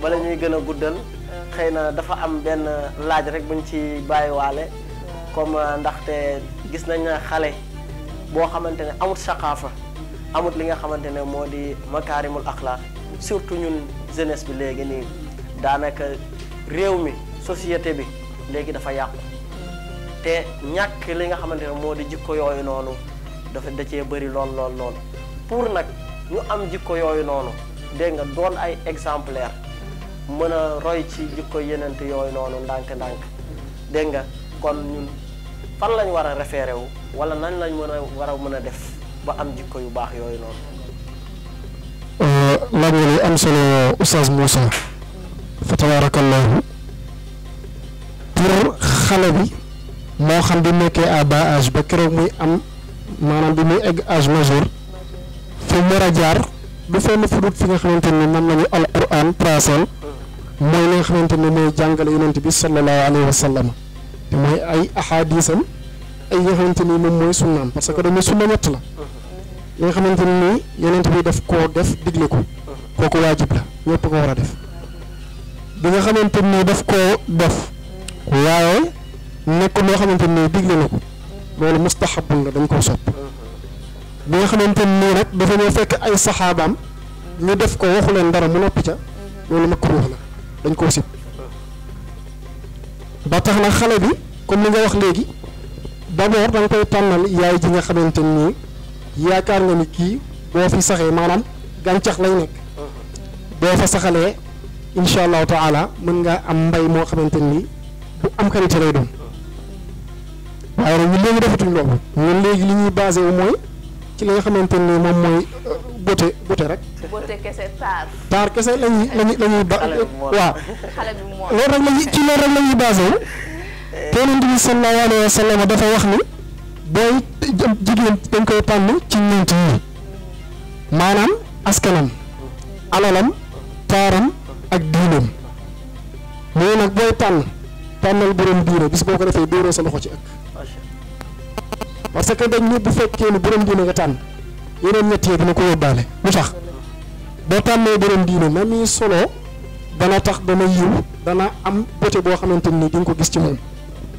bala ñuy gën a guddal xëy na dafa am benn laaj rek buñ ci bàyyiwaale comme ndaxte gis nañ na xale boo xamante ne amut saqaafa amut li nga xamante ne moo di makaarimul axlaaq surtout ñun jeunesse bi léegi nii daanaka réew mi société bi léegi dafa yàqu te ñàkk li nga xamante ne moo di jikko yooyu noonu dafa da cee bëri lool pour nag ñu am jikko yooyu noonu dégg nga doon ay exemplaire mën a roy ci jikko yenente yooyu noonu ndànk-ndànk dégg nga kon ñun fan lañ war a référé wu wala nañ lañ war a mën a def ba am jikko yu baax yooyu noonu. laaj nga li am solo Oustaz Moussa fa tabarakallahu pour xale bi moo xam bi nekkee à bas âge ba keroog muy am maanaam bi muy egg âge majeur fi mu war a jaar du fenn fu dut fi nga xamante ni mën nañu alquran tracel mooy li nga xamante ni mooy jàngale yonent bi sallallahu alayhi wa sallam te mooy ay ahadisam ay nga xamante ni moom mooy sunnaam parce que dañuy sunna ñett la li nga xamante ni yonent bi daf koo def digle ko kooku waajib la ñëpp ko war a def bi nga xamante ni daf koo def waaye nekk loo xamante ni digle na ko loolu mustahabun la dañ koo sopp bi nga xamante nii nag dafa ñëw fekk ay saxaabaam ñu def ko waxu leen dara mu noppi ca loolu makruh la dañ koo sib ba tax na xale bi comme li nga wax léegi d'abord da nga koy tànnal yaay ji nga xamante nii yaakaar nga ni kii boo fi saxee maanaam gàncax lay nekk boo fa saxalee insha allahu taala mën ngaa am mbay moo xamante nii bu am qualité lay doon waaye nag ñun léegi defatuñ loolu ñun léegi li ñuy basé wu mooy ci li nga xamante ni moom mooy beauté rek. beauté kese taar kese lañuy ba waaw xale bi mooy loolu rek lañuy ci loolu rek la ñuy basé wu te Yonent bi sallallahu alayhi wa sallam dafa wax ni booy jigéen dañ koy tànn ci ñeent yi maanaam askanam alalam taaram ak diinam mooy nag booy tànnal borom diine bis boo ko defee dóoroo sa loxo ci ëkk parce que dañ ni bu fekkee ni borom diine nga tànn yeneen ñett yi dina ko yóbbaale lu tax boo tànnee borom diine na muy solo dana tax dana yiw dana am beauté boo xamante ni di nga ko gis ci moom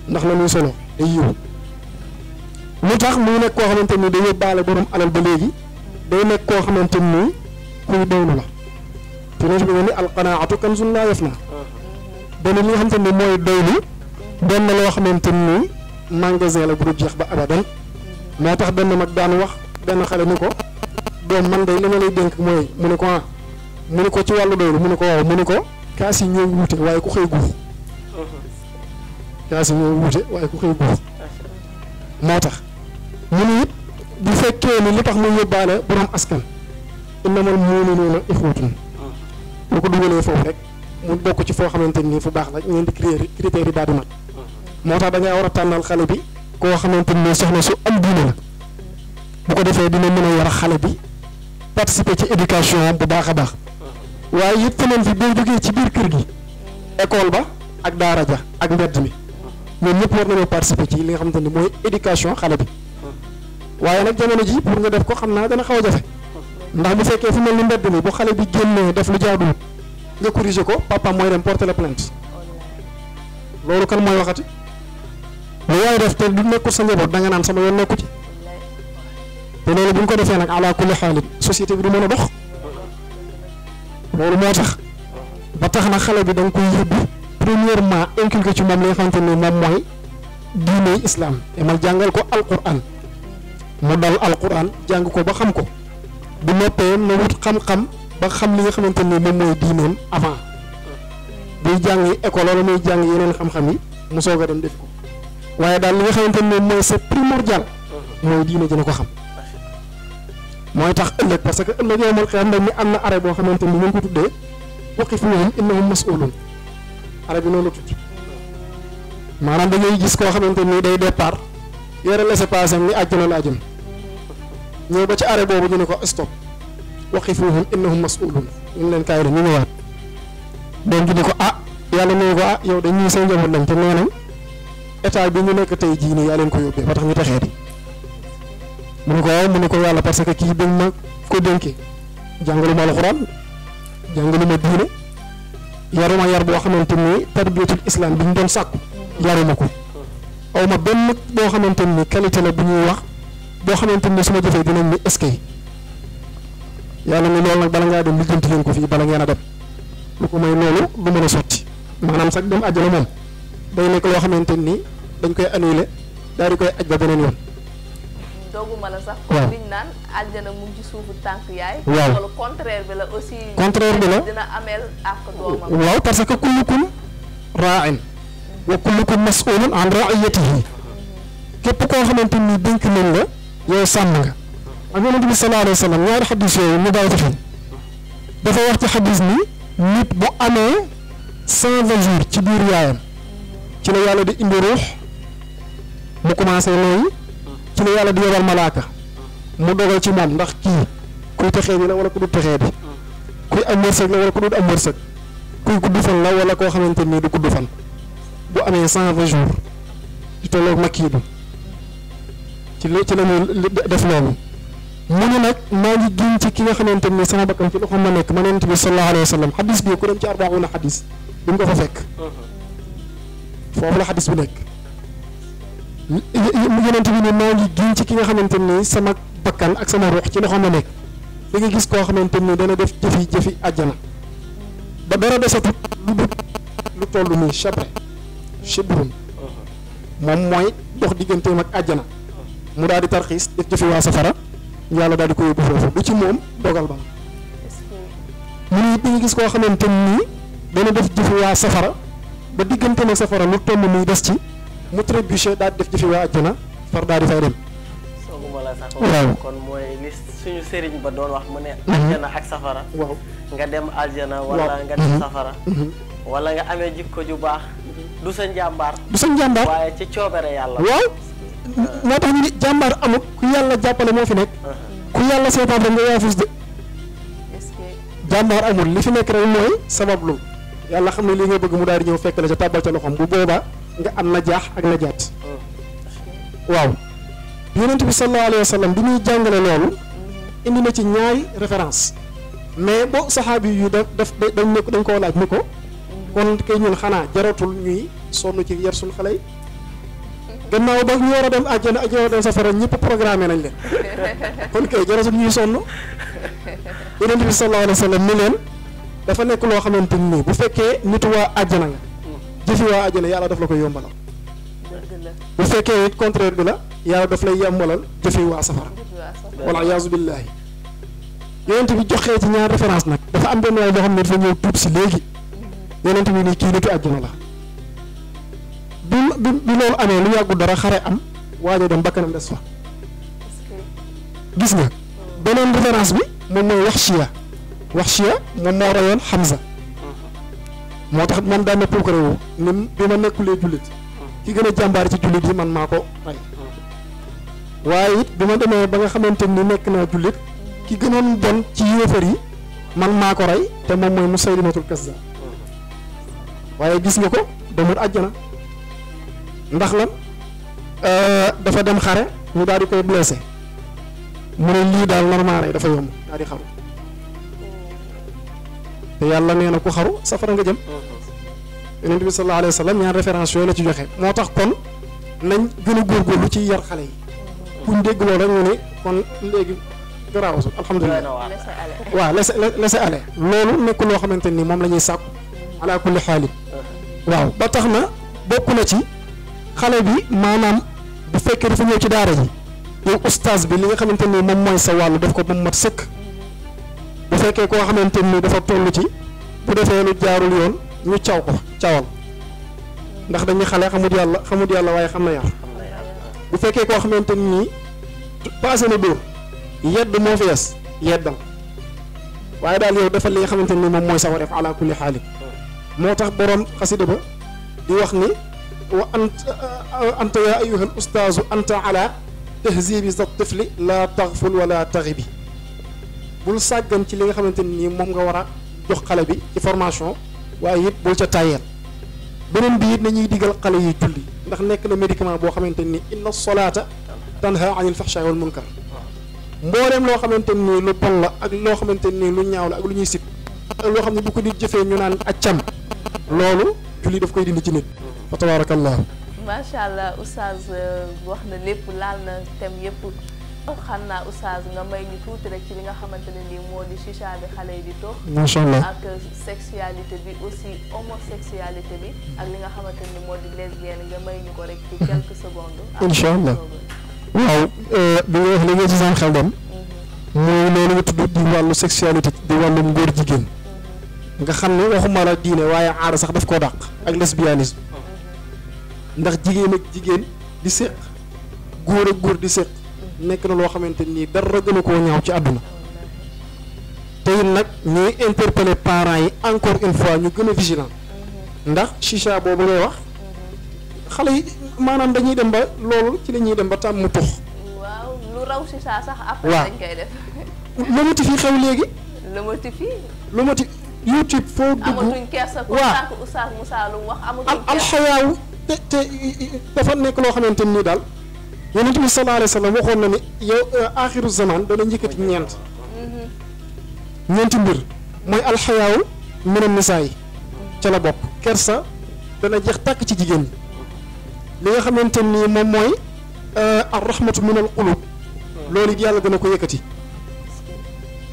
ndax na muy solo day yiw lu tax muy nekk koo xamante ni day yóbbaale borom alal ba léegi day nekk koo xamante ni kuy doylu la te nit bi ni alqanaatu kanzun laa yafna dana li nga xamante ni mooy doylu doon na loo xamante ni magasin la bu dul jeex ba abadan moo tax benn mag daan wax benn xale ni ko doom man day li ma lay dénk mooy mu ne ko mu ne ko ci wàllu doylu mu ne ko waaw mu ne ko kaas yi ñoo wuute waaye ku xëy guux kaas yi ñoo wuute waaye ku xëy guux moo tax mu ne it bu fekkee ni li tax muy yóbbaale borom askan innamal mu'minuuna ixwatun boo ko dugalee foofu rek mu bokk ci foo xamante ni fu baax la ñeen di critères yi daal di mat moo tax da ngay war a tànnal xale bi koo xamante ni soxna su am diine la bu ko defee dina mën a war a xale bi participer ci éducation bu baax a baax waaye it feneen fi boo jógee ci biir kër gi école ba ak daara ja ak mbedd mi ñoom ñëpp war nañoo participer ci li nga xamante ni mooy éducation xale bi waaye nag jamono ji pour nga def ko xam naa dana xaw a jafe ndax bu fekkee fu mel ni mbedd mi bu xale bi génnee def lu jaaduwut nga corriger ko papa mooy dem porter la plainte loolu kan mooy waxati lu waaye def te du nekkul sa njaboot da nga naan sama yoon nekku ci te loolu bu ñu ko defee nag ala kulli xaalit société bi du mën a dox loolu moo tax ba tax na xale bi da nga koy yóbbu premièrement inculqué ci moom li nga xamante ni moom mooy diine islam te ma jàngal ko alquran mu dal alquran jàng ko ba xam ko bu noppee na wut xam-xam ba xam li nga xamante ni moom mooy diineem avant buy jàng école wala muy jàng yeneen xam-xam yi mu soog a dem def ko waaye daal li nga xamante ni mooy c'est primordial mooy diine dina ko xam mooy tax ëllëg parce que ëllëg yow mal xiyam ni am na arrêt boo xamante ni ñu ko tuddee waqifuhum innahum mas'ulun arrêt bi noonu la tudd maanaam da ngay gis koo xamante ni day départ yore laissez-passer ni àjjana laa jëm ñëw ba ci arrêt boobu ñu ne ko stop waqifuhum innahum mas'ulun ñu leen kaay la ñu ñëwaat doom ji ne ko yàlla ne ko yow dañuy seen njaboot lañ te nee nañ état bi ñu nekk tey jii nii yaa leen ko yóbbee ba tax ñu texee di mu ne ko waaw mu ne ko yàlla parce que kii dañ ma ko dénkee jàngaluma alxuraan jàngaluma diine yaruma yar boo xamante ni tarbiyatul islam bi ñu doon sàkku yaruma ko aw ma benn boo xamante ni qualité la bu ñuy wax boo xamante ni su ma jëfee dinañ ni est-ce que yàlla ni loolu nag bala ngaa dem lijjanti leen ko fii bala ngeen a dem lu ko may loolu du mën a sotti maanaam sax dem àjjana moom day nekk loo xamante ni dañ koy annulé daal di koy aj ba beneen yoon. dooguma la sax. waaw liñ naan àjjana mu ngi ci suufu tànk yaay. waaw loolu contraire bi la aussi. contraire bi la dina ameel ak doomam. waaw parce que kullukum raa'in wa kullukum mas'ulun an ra'iyatihi képp koo xamante ni dénk nañ la yow sàmm nga. ak Yonent bi sallallahu alayhi wa sallam ñaari xadis yooyu ñu bàyyi ko xel dafa wax ci xadis ni nit bu amee 120 jours ci biir yaayam ci la yàlla di indi ruux mu commencé nooyi ci la yàlla di yebal malaaka mu dogal ci moom ndax kii kuy texee bi la wala ku du texee bi kuy am wërsëg la wala ku du am wërsëg kuy gudd fan la wala koo xamante nii du gudd fan bu amee 120 jours di tolloog makii bi ci la ñuy def loolu mu ne nag maa ngi giñ ci ki nga xamante ni sama bakkan ci loxoom la nekk ma Yonent bi sallallahu alayhi wa sallam xadis bi ku dem ci 40 xadis du nga ko fa fekk foofu la xadis bi nekk yonent bi ne maa ngi giñ ci ki nga xamante ni sama bakkan ak sama ruux ci loxoom la nekk di nga gis koo xamante ni dana def jëfi àjjana ba dara desatut lu dut lu toll nii chibrun moom mooy dox digganteem ak àjjana mu daal di tarxiis def jëfi waa safara yàlla daal di ko yóbbu foofu du ci moom dogal ba mu ne it di nga gis koo xamante nii dana def jëfi waa safara ba digganteem ak safara lu toll nii des ci mu trébuché daal di def jëfi waa àjjana far daal di fay dem. sooguma la sax waaw kon mooy li suñu sëriñ ba doon wax mu ne àjjana ak safara waaw nga dem aljana wala nga dem safara wala nga amee jikko ju baax du sa njàmbaar waaye ci coobere yàlla waaw moo tax ñu ni jàmbaar amut ku yàlla jàppale moo fi nekk ku yàlla seetaan rek nga yaafus de jàmbaar amul li fi nekk rek mooy sabablu yàlla xam ne li nga bëgg mu daal di ñëw fekk la ca tàbbal ca loxoom bu boobaa nga am na jaax ak na jaat waaw yonent bi sallallahu alayhi wa sallam bi muy jàngale loolu indi na ci ñaari référence mais boo saxaabi yu dañ koo laaj ni ko kon kay ñun xanaa jaratul ñuy sonn ci yar suñu xale yi gannaaw ba ñu war a dem àjjana ak ñu war a dem safara ñëpp programmé nañ leen kon kay jaratul ñuy sonn yonent bi sallallahu alayhi wa sallam ni leen dafa nekk loo xamante ni bu fekkee nitu waa àjjana nga jëfi waa àjjana yàlla daf la koy yombalal bu fekkee it contraire bi la yàlla daf lay yombalal jëfi waa safara wala iyaazu billaahi yonent bi joxee ci ñaar référence nag dafa am benn waay boo xam ne dafa ñëw tuub si léegi yonent bi nii kii nitu àjjana la bi loolu amee lu yàggu dara xare am waajo dem bakkanam des fa gis nga beneen référence bi moom mooy Waxshiya moom moo rayoon Hamza moo tax man daan na puukare wu ni bi ma nekkulee jullit ki gën a jàmbaar ci jullit yi man maa ko rey waaye it bi ma demee ba nga xamante ni nekk naa jullit ki gënoon bon ci yéefar yi man maa ko rey te moom mooy Musaylimatul Kazzab waaye gis nga ko demul àjjana ndax lan dafa dem xare ñu daal di koy blessé mu ne lii daal normal rey dafa yomb daal di xaru te yàlla nee na ku xaru safara nga jëm yonent bi sallallahu alayhi wa sallam ñaar référence yooyu la ci joxe moo tax kon nañ gën a góorgóorlu ci yar xale yi buñ dégg loolu rek ñu ne kon léegi garaawasul alhamdulilah waaw laisser aller loolu nekk loo xamante ni moom la ñuy sàkku ala kulli xaalin waaw ba tax na bokk na ci xale bi maanaam bu fekkee dafa ñëw ci daara ji yow ustaas bi li nga xamante ni moom mooy sa wàllu def ko ba mu mat sëkk bu fekkee koo xamante ni dafa toll ci bu defee lu jaarul yoon ñu cawal ndax dañuy xale xamut yàlla waaye xam na yar bu fekkee koo xamante ni passé na dóor yedd moo fi des yeddal waaye daal yow defal li nga xamante ni moom mooy sa wareef ala kulli xaalin moo tax boroom xasida ba di wax ni wa anta yaa ayyuhal ustaazu anta ala tahzibi sa tifli la taxful wala taxibi bul sàggan ci li nga xamante ni moom nga war a jox xale bi ci formation waaye it bul ca tàyyeel beneen bi it nañuy digal xale yi julli ndax nekk na médicament boo xamante ni inna solaata tanha anil fahshaai wal munkar mbooleem loo xamante ni lu bon la ak loo xamante ni lu ñaaw la ak lu ñuy sib ak loo xam ne bu ko nit jëfee ñu naan accam loolu julli daf koy dindi ci nit fa tabarakallahu macha allah oustaz wax na lépp laal na thème yëpp xam naa oustaz nga may ñu tuuti rek ci li nga xamante ne nii moo di chicha bi xale yi di tox macha allah ak sexualité bi aussi homosexualité bi ak li nga xamante ni moo di lesbienne nga may ñu ko rek ci quelques secondes incha allah waaw bi nga wax li nga ci seen xel dem mooy loolu nga tudd di wàllu sexualité di wàllu ngóor jigéen nga xam ne waxuma la diine waaye aada sax daf koo dàq ak lesbianisme ndax jigéen ak jigéen di séq góor ak góor di séq nekk na loo xamante nii dara gën a koo ñaaw ci àdduna te it nag ñuy interpeller parents yi encore une fois ñu gën a vigilant ndax chicha boobu ngay wax xale yi maanaam dañuy dem ba loolu ci la ñuy dem ba tàmm mu tux waaw lu raw chicha sax après dañ koy def lu motif yi xew léegi lu motif YouTube foo dugg amatuñ kersa ko sànq Oustaz Moussa lu wax amatuñ alxayaaw te dafa nekk loo xamante nii daal yonent bi sallallahu alayhi wa sallam waxoon na ni yow axiru zaman dana njëkkati ñeenti mbir mooy alxayaaw minan nisaa yi ca la bokk. kersa dana jeex tàkk ci jigéen ñi. li nga xamante ni moom mooy ar rahmatu min al qulub loolu it yàlla dana ko yëkkati.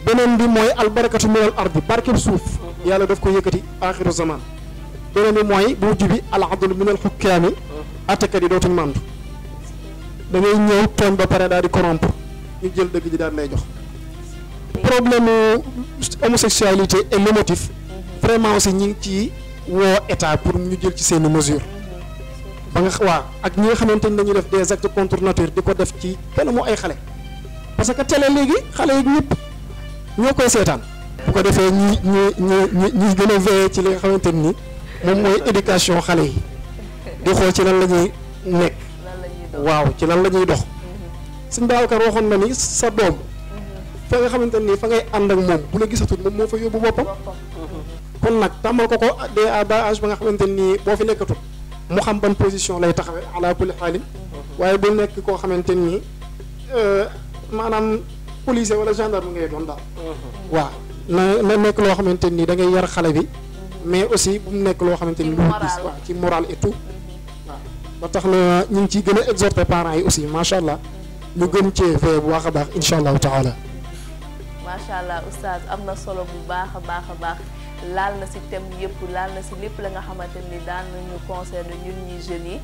beneen bi mooy al barakatu min al ardi barkeb suuf yàlla daf ko yëkkati axiru zaman. beneen bi mooy bu mujj bi al adlu min al xukkaami attakat yi dootuñ mandu da ngay ñëw tooñ ba pare daal di corrompre ñu jël dëgg ji daal lay jox. problème homosexualité et le motif vraiment aussi ñi ngi ci woo état pour ñu jël ci seeni mesure ba nga waa ak ñi nga xamante ni dañuy def des actes contre nature di ko def ci kanamu ay xale parce que télé léegi xale yi ñëpp ñoo koy seetaan bu ko defee ñi gën a veillé ci li nga xamante ni moom mooy éducation xale yi di xool ci lan la ñuy nekk waaw ci lan la ñuy dox suñ Babacar waxoon na ni sa doom fa nga xamante ni fa ngay ànd ak moom bu la gisatul moom moo fa yóbbu boppam kon nag tàmmal ko dès à bas âge ba nga xamante ni boo fi nekkatul mu xam ban position lay taxawee ala kulli xaalin waaye bu nekk koo xamante ni maanaam policier wala gendarme ngay doon daal waaw na nekk loo xamante ni da ngay yar xale bi mais aussi bu mu nekk loo xamante ni lu gis waaw ci moral et tout waaw ba tax na ñu ngi ciy gën a exhorter parents yi aussi macha allah ñu gën cee veiller bu baax a baax incha allahu taala. macha allah oustaz am na solo bu baax a baax laal na si thème yëpp laal na si lépp la nga xamante ni daan nañu concerné ñun ñi jeunes yi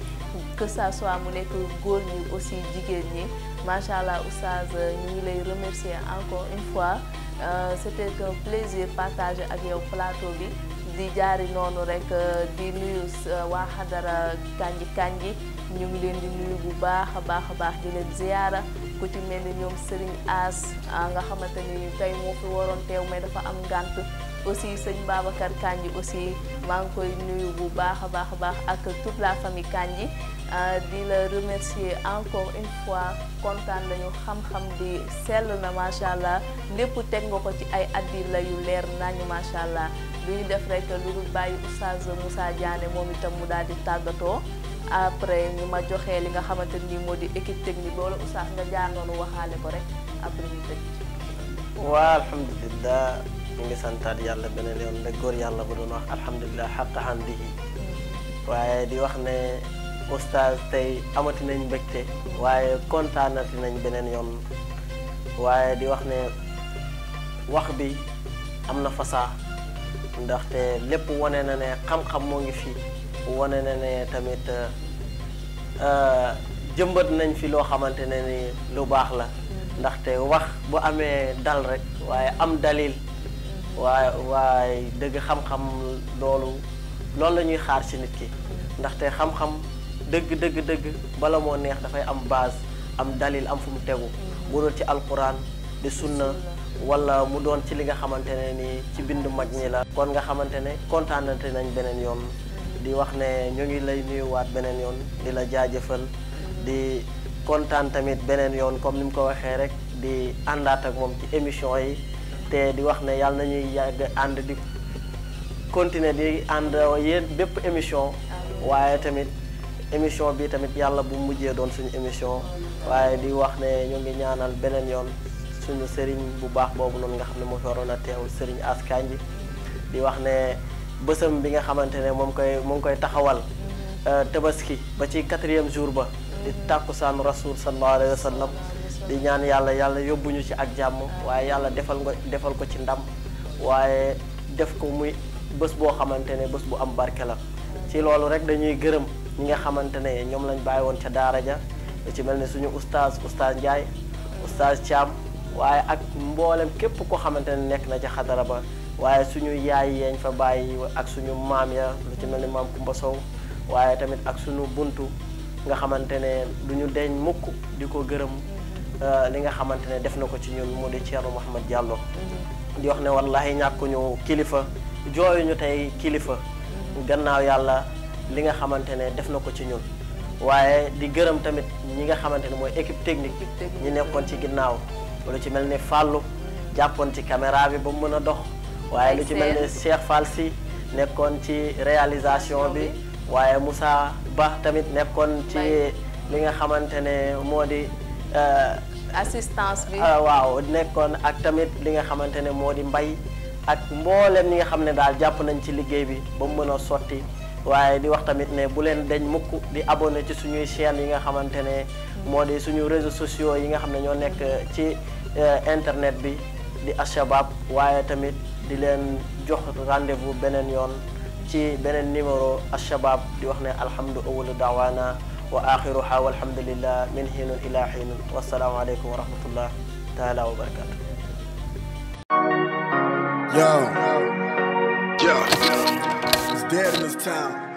que ça soit mu nekk góor ñi aussi jigéen ñi macha allah oustaz ñu ngi lay remercier encore une fois c'était un plaisir partagé ak yow plateau bi. di jaari noonu rek di nuyu waa xadara kanji ñu ngi leen di nuyu bu baax a baax di leen ziyaara ku ci mel ni ñoom Serigne As nga xamante ni tey moo fi waroon teew mais dafa am ngànt aussi sëñ Babacar Kanji aussi maa ngi koy nuyu bu baax a baax ak toute la famille Kanji di la remercier encore une fois kontaan nañu xam-xam bi sell na macha allah lépp teg nga ko ci ay addi la yu leer nañu macha allah lu ñu def rek lu dul bàyyi oustaz Moussa Diané moom itam mu daal di tàggatoo après ñu ma joxee li nga xamante ni moo di équipe technique wala oustaz nga jaar noonu waxaale ko rek après ñu tëj. waa alhamdulilah ñu ngi santaat yàlla beneen yoon de góor yàlla bu doon wax alhamdulilah xaqa hamdihi waaye di wax ne oustaz tey amati nañ mbégte waaye kontaanati nañ beneen yoon waaye di wax ne wax bi am na fasaa ndaxte lépp wane na ne xam-xam moo ngi fi wane na ne tamit jëmbat nañ fi loo xamante ne ni lu baax la ndaxte wax bu amee dal rek waaye am dalil waaye dëgg xam-xam loolu la ñuy xaar ci nit ki ndaxte xam-xam dëgg bala moo neex dafay am base am dalil am fu mu tegu bu doon ci alquran di sunna wala mu doon ci li nga xamante ne ni ci bindu mag ñi la kon nga xamante ne kontaanante nañ beneen yoon di wax ne ñu ngi lay nuyuwaat beneen yoon di la jaajëfal di kontaan tamit beneen yoon comme ni mu ko waxee rek di àndaat ak moom ci émission yi te di wax ne yàlla nañuy yàgg ànd di continuer di ànd yéen bépp émission waaye tamit émission bi tamit yàlla bu mujjee doon suñu émission waaye di wax ne ñu ngi ñaanal beneen yoon suñu sëriñ bu baax boobu noonu nga xam ne moo fi waroon a teew sëriñ As Kanji di wax ne bësam bi nga xamante ne mu ngi koy taxawal tabaski ba ci 4e jour ba di tàkkusaanu rasul sallallahu alayhi wa sallam di ñaan yàlla yóbbuñu ci ak jàmm waaye yàlla defal ko ci ndam waaye def ko muy bés boo xamante ne bés bu am barke la ci loolu rek dañuy gërëm ñi nga xamante ne ñoom lañ bàyyi woon ca daara ja ci mel ne suñu oustaz Ndiaye oustaz Thiam waaye ak mboolem képp koo xamante ne nekk na ca xadara ba waaye suñu yaay yeeñ fa bàyyi ak suñu maam ya lu ci mel ni maam Kumba Sow waaye tamit ak suñu buntu nga xamante ne du ñu deñ mukk di ko gërëm li nga xamante ne def na ko ci ñun mu di Thierno Mouhamed Diallo di wax ne wallahi ñàkkuñu kilifa jooyuñu tey kilifa gannaaw yàlla li nga xamante ne def na ko ci ñun waaye di gërëm tamit ñi nga xamante ne mooy équipe technique ñi nekkoon ci ginnaaw lu ci mel ni Fallou jàppoon ci caméra bi ba mu mën a dox waaye lu ci mel ni Cheikh Fall si nekkoon ci réalisation bi waaye Moussa Ba tamit nekkoon ci li nga xamante ne moo di assistance bi waaw nekkoon ak tamit li nga xamante ne moo di mbay ak mboolem ñi nga xam ne daal jàpp nañ ci liggéey bi ba mu mën a sotti waaye di wax tamit ne bu leen deñ mukk di abonné ci suñuy chaîne yi nga xamante ne moo di suñu réseaux sociaux yi nga xam ne ñoo nekk ci internet bi di Ashabab waaye tamit di leen jox rendez-vous beneen yoon ci beneen numéro Ashabab di wax ne alhamdu awwalu daawaana wa axiruha walhamdulillah min hiinun ila hiinun wassalaamu aleykum wa rahmatullah taala wa barakatuh. Yo, it's dead in this town.